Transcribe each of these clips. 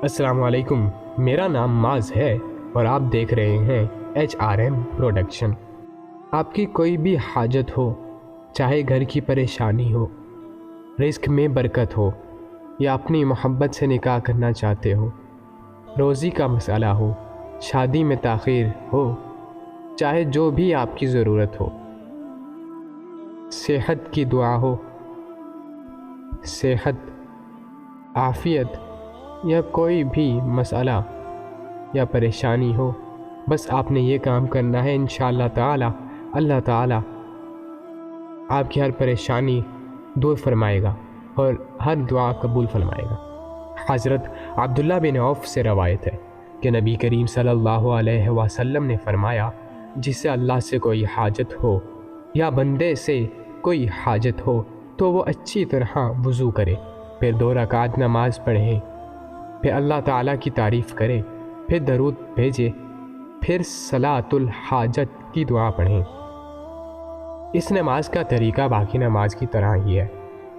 السلام علیکم، میرا نام معاذ ہے اور آپ دیکھ رہے ہیں HRM پروڈکشن۔ آپ کی کوئی بھی حاجت ہو، چاہے گھر کی پریشانی ہو، رزق میں برکت ہو، یا اپنی محبت سے نکاح کرنا چاہتے ہو، روزی کا مسئلہ ہو، شادی میں تاخیر ہو، چاہے جو بھی آپ کی ضرورت ہو، صحت کی دعا ہو، صحت، عافیت یا کوئی بھی مسئلہ یا پریشانی ہو، بس آپ نے یہ کام کرنا ہے۔ انشاءاللہ تعالی اللہ تعالی آپ کی ہر پریشانی دور فرمائے گا اور ہر دعا قبول فرمائے گا۔ حضرت عبداللہ بن عوف سے روایت ہے کہ نبی کریم صلی اللہ علیہ وسلم نے فرمایا، جس سے اللہ سے کوئی حاجت ہو یا بندے سے کوئی حاجت ہو تو وہ اچھی طرح وضو کرے، پھر 2 رکعت نماز پڑھے، پھر اللہ تعالیٰ کی تعریف کرے، پھر درود بھیجے، پھر صلاۃ الحاجت کی دعا پڑھیں۔ اس نماز کا طریقہ باقی نماز کی طرح ہی ہے،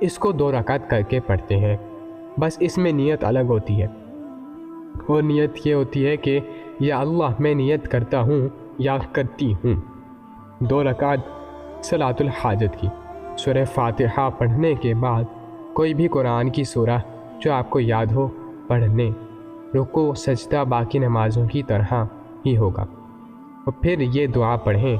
اس کو 2 رکعت کر کے پڑھتے ہیں، بس اس میں نیت الگ ہوتی ہے، اور نیت یہ ہوتی ہے کہ یا اللہ میں نیت کرتا ہوں یا کرتی ہوں۔ 2 رکعت صلاۃ الحاجت کی سورہ فاتحہ پڑھنے کے بعد کوئی بھی قرآن کی سورہ جو آپ کو یاد ہو پڑھنے، رکوع سجدہ باقی نمازوں کی طرح ہی ہوگا، اور پھر یہ دعا پڑھیں۔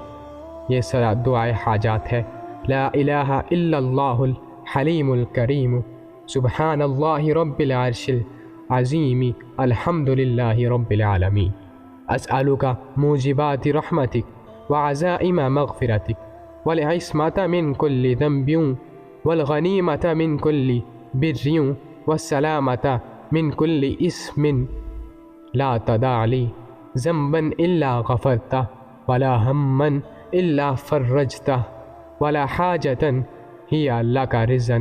یہ دعائے حاجات ہے: لا الہ الا اللہ الحلیم الکریم، سبحان اللہ رب العرش العظیم، الحمد للہ رب العالمین، اسألک موجبات رحمتک وعزائم مغفرتک والعصمۃ من کل ذنب والغنیمۃ من کل بر والسلامۃ من کل اسم، لا تدع لی ذنبا الا غفرتہ ولا ہما الا فرجتہ ولا حاجۃ ہی لک رضا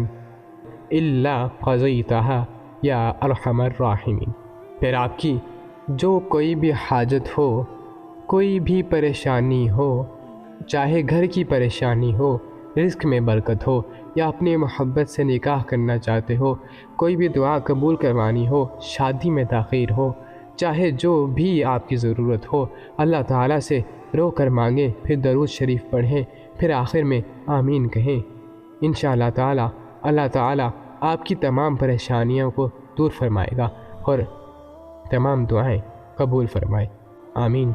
الا قضیتہا یا ارحم الراحمین۔ پھر آپ کی جو کوئی بھی حاجت ہو، کوئی بھی پریشانی ہو، چاہے گھر کی پریشانی ہو، رزق میں برکت ہو، یا اپنی محبت سے نکاح کرنا چاہتے ہو، کوئی بھی دعا قبول کروانی ہو، شادی میں تاخیر ہو، چاہے جو بھی آپ کی ضرورت ہو، اللہ تعالیٰ سے رو کر مانگیں، پھر درود شریف پڑھیں، پھر آخر میں آمین کہیں۔ انشاءاللہ تعالی اللہ تعالیٰ آپ کی تمام پریشانیوں کو دور فرمائے گا اور تمام دعائیں قبول فرمائے۔ آمین۔